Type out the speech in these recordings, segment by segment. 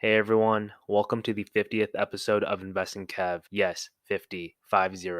Hey everyone, welcome to the 50th episode of Investing Kev. Yes, 50, 50.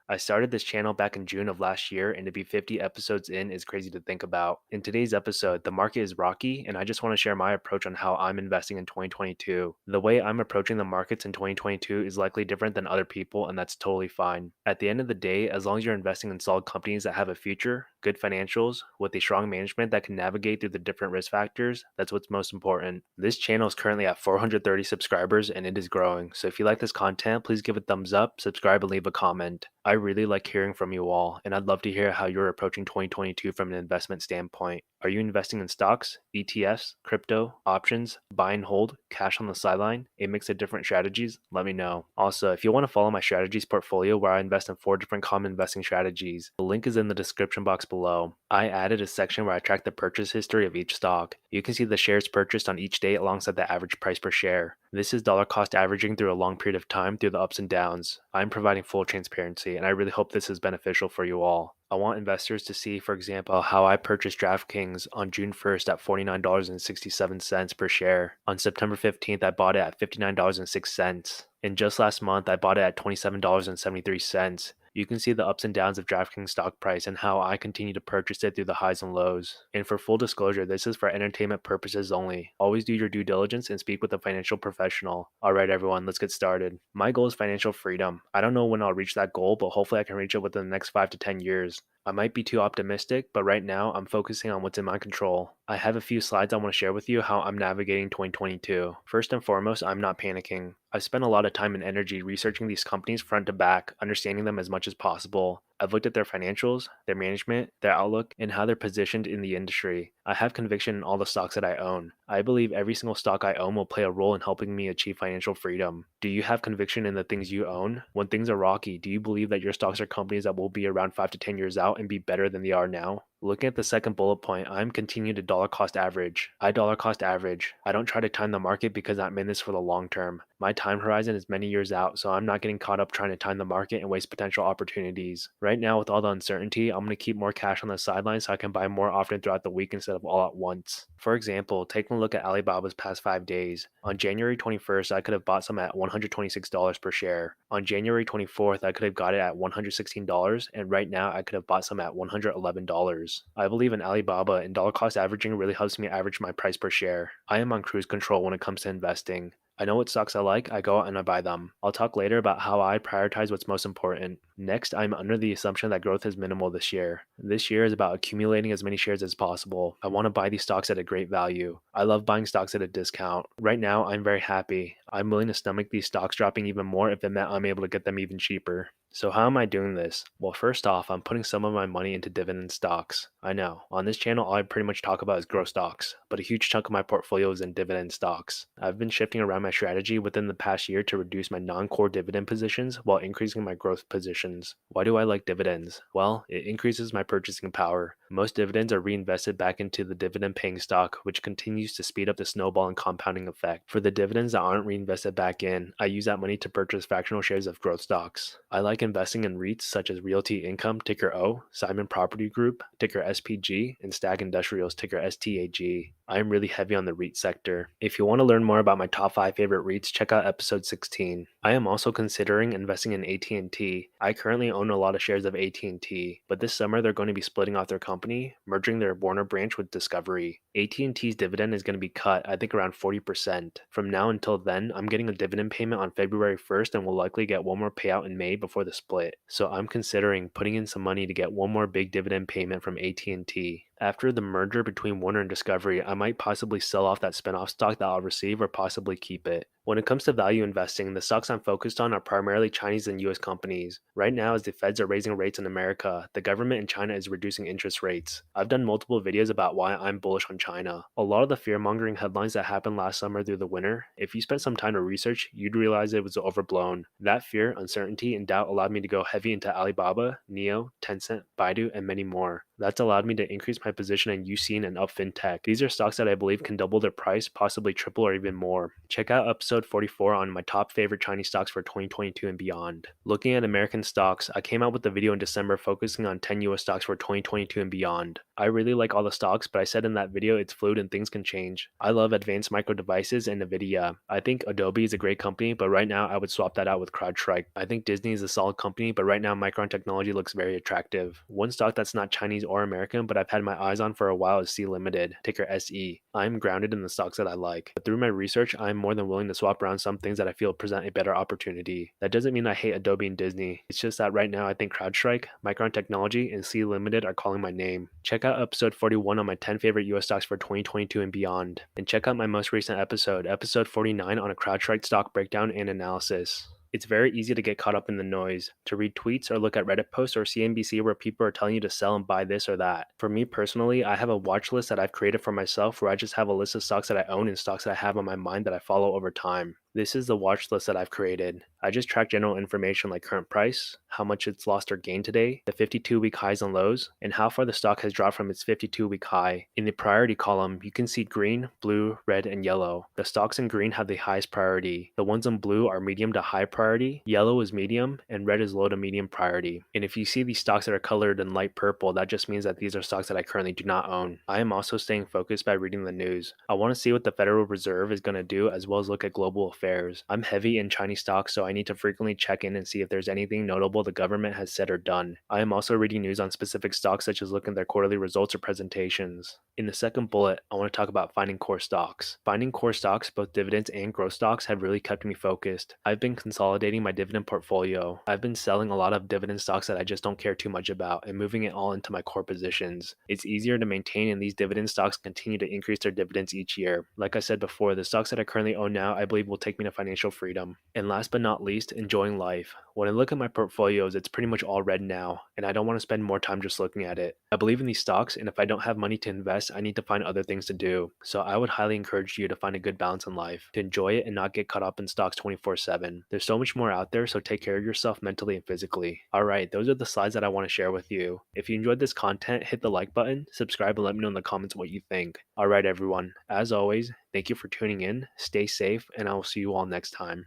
I started this channel back in June of last year, and to be 50 episodes in is crazy to think about. In today's episode, the market is rocky, and I just want to share my approach on how I'm investing in 2022. The way I'm approaching the markets in 2022 is likely different than other people, and that's totally fine. At the end of the day, as long as you're investing in solid companies that have a future, good financials, with a strong management that can navigate through the different risk factors, that's what's most important. This channel is currently at 430 subscribers and it is growing. So if you like this content, please give it a thumbs up, subscribe, and leave a comment. I really like hearing from you all, and I'd love to hear how you're approaching 2022 from an investment standpoint. Are you investing in stocks, ETFs, crypto, options, buy and hold, cash on the sideline, a mix of different strategies? Let me know. Also, if you want to follow my strategies portfolio where I invest in 4 different common investing strategies, the link is in the description box below. I added a section where I track the purchase history of each stock. You can see the shares purchased on each day alongside the average price per share. This is dollar cost averaging through a long period of time through the ups and downs. I'm providing full transparency, and I really hope this is beneficial for you all. I want investors to see, for example, how I purchased DraftKings on June 1st at $49.67 per share. On September 15th, I bought it at $59.06. And just last month, I bought it at $27.73. You can see the ups and downs of DraftKings stock price and how I continue to purchase it through the highs and lows. And for full disclosure, this is for entertainment purposes only. Always do your due diligence and speak with a financial professional. Alright everyone, let's get started. My goal is financial freedom. I don't know when I'll reach that goal, but hopefully I can reach it within the next 5 to 10 years. I might be too optimistic, but right now I'm focusing on what's in my control. I have a few slides I want to share with you how I'm navigating 2022. First and foremost, I'm not panicking. I've spent a lot of time and energy researching these companies front to back, understanding them as much as possible. I've looked at their financials, their management, their outlook, and how they're positioned in the industry. I have conviction in all the stocks that I own. I believe every single stock I own will play a role in helping me achieve financial freedom. Do you have conviction in the things you own? When things are rocky, do you believe that your stocks are companies that will be around 5 to 10 years out and be better than they are now? Looking at the second bullet point, I'm continuing to dollar cost average. I dollar cost average. I don't try to time the market because I'm in this for the long term. My time horizon is many years out, so I'm not getting caught up trying to time the market and waste potential opportunities. Right now, with all the uncertainty, I'm going to keep more cash on the sidelines so I can buy more often throughout the week instead of all at once. For example, taking a look at Alibaba's past 5 days. On January 21st, I could have bought some at $126 per share. On January 24th, I could have got it at $116, and right now I could have bought some at $111. I believe in Alibaba, and dollar cost averaging really helps me average my price per share. I am on cruise control when it comes to investing. I know what stocks I like, I go out and I buy them. I'll talk later about how I prioritize what's most important. Next, I'm under the assumption that growth is minimal this year. This year is about accumulating as many shares as possible. I want to buy these stocks at a great value. I love buying stocks at a discount. Right now, I'm very happy. I'm willing to stomach these stocks dropping even more if it meant I'm able to get them even cheaper. So how am I doing this? Well, first off, I'm putting some of my money into dividend stocks. I know, on this channel all I pretty much talk about is growth stocks, but a huge chunk of my portfolio is in dividend stocks. I've been shifting around my strategy within the past year to reduce my non-core dividend positions while increasing my growth positions. Why do I like dividends? Well, it increases my purchasing power. Most dividends are reinvested back into the dividend paying stock, which continues to speed up the snowball and compounding effect. For the dividends that aren't reinvested back in, I use that money to purchase fractional shares of growth stocks. I like investing in REITs such as Realty Income, ticker O, Simon Property Group, ticker SPG, and Stag Industrials, ticker STAG. I am really heavy on the REIT sector. If you want to learn more about my top 5 favorite REITs, check out episode 16. I am also considering investing in AT&T. I currently own a lot of shares of AT&T, but this summer they're going to be splitting off their company, merging their Warner branch with Discovery. AT&T's dividend is going to be cut, I think around 40%. From now until then, I'm getting a dividend payment on February 1st and will likely get one more payout in May before the split. So I'm considering putting in some money to get one more big dividend payment from AT&T. After the merger between Warner and Discovery, I might possibly sell off that spinoff stock that I'll receive or possibly keep it. When it comes to value investing, the stocks I'm focused on are primarily Chinese and US companies. Right now, as the feds are raising rates in America, the government in China is reducing interest rates. I've done multiple videos about why I'm bullish on China. A lot of the fear-mongering headlines that happened last summer through the winter, if you spent some time to research, you'd realize it was overblown. That fear, uncertainty, and doubt allowed me to go heavy into Alibaba, NIO, Tencent, Baidu, and many more. That's allowed me to increase my position in Ucene and Up FinTech. These are stocks that I believe can double their price, possibly triple or even more. Check out episode 44 on my top favorite Chinese stocks for 2022 and beyond. Looking at American stocks, I came out with a video in December focusing on 10 US stocks for 2022 and beyond. I really like all the stocks, but I said in that video it's fluid and things can change. I love Advanced Micro Devices and Nvidia. I think Adobe is a great company, but right now I would swap that out with CrowdStrike. I think Disney is a solid company, but right now Micron Technology looks very attractive. One stock that's not Chinese or American, but I've had my eyes on for a while is C Limited, ticker SE. I'm grounded in the stocks that I like. But through my research, I'm more than willing to swap around some things that I feel present a better opportunity. That doesn't mean I hate Adobe and Disney. It's just that right now I think CrowdStrike, Micron Technology, and C Limited are calling my name. Check out episode 41 on my 10 favorite US stocks for 2022 and beyond. And check out my most recent episode, episode 49 on a CrowdStrike stock breakdown and analysis. It's very easy to get caught up in the noise, to read tweets or look at Reddit posts or CNBC where people are telling you to sell and buy this or that. For me personally, I have a watch list that I've created for myself where I just have a list of stocks that I own and stocks that I have on my mind that I follow over time. This is the watch list that I've created. I just track general information like current price, how much it's lost or gained today, the 52-week highs and lows, and how far the stock has dropped from its 52-week high. In the priority column, you can see green, blue, red, and yellow. The stocks in green have the highest priority. The ones in blue are medium to high priority, yellow is medium, and red is low to medium priority. And if you see these stocks that are colored in light purple, that just means that these are stocks that I currently do not own. I am also staying focused by reading the news. I want to see what the Federal Reserve is going to do as well as look at global affairs. I'm heavy in Chinese stocks, so I need to frequently check in and see if there's anything notable the government has said or done. I am also reading news on specific stocks, such as looking at their quarterly results or presentations. In the second bullet, I want to talk about finding core stocks. Finding core stocks, both dividends and growth stocks, have really kept me focused. I've been consolidating my dividend portfolio. I've been selling a lot of dividend stocks that I just don't care too much about and moving it all into my core positions. It's easier to maintain, and these dividend stocks continue to increase their dividends each year. Like I said before, the stocks that I currently own now, I believe will take me to financial freedom. And last but not least, enjoying life. When I look at my portfolios, it's pretty much all red now, and I don't want to spend more time just looking at it. I believe in these stocks, and if I don't have money to invest, I need to find other things to do. So I would highly encourage you to find a good balance in life, to enjoy it and not get caught up in stocks 24/7. There's so much more out there, so take care of yourself mentally and physically. Alright, those are the slides that I want to share with you. If you enjoyed this content, hit the like button, subscribe, and let me know in the comments what you think. Alright everyone, as always, thank you for tuning in, stay safe, and I will see you all next time.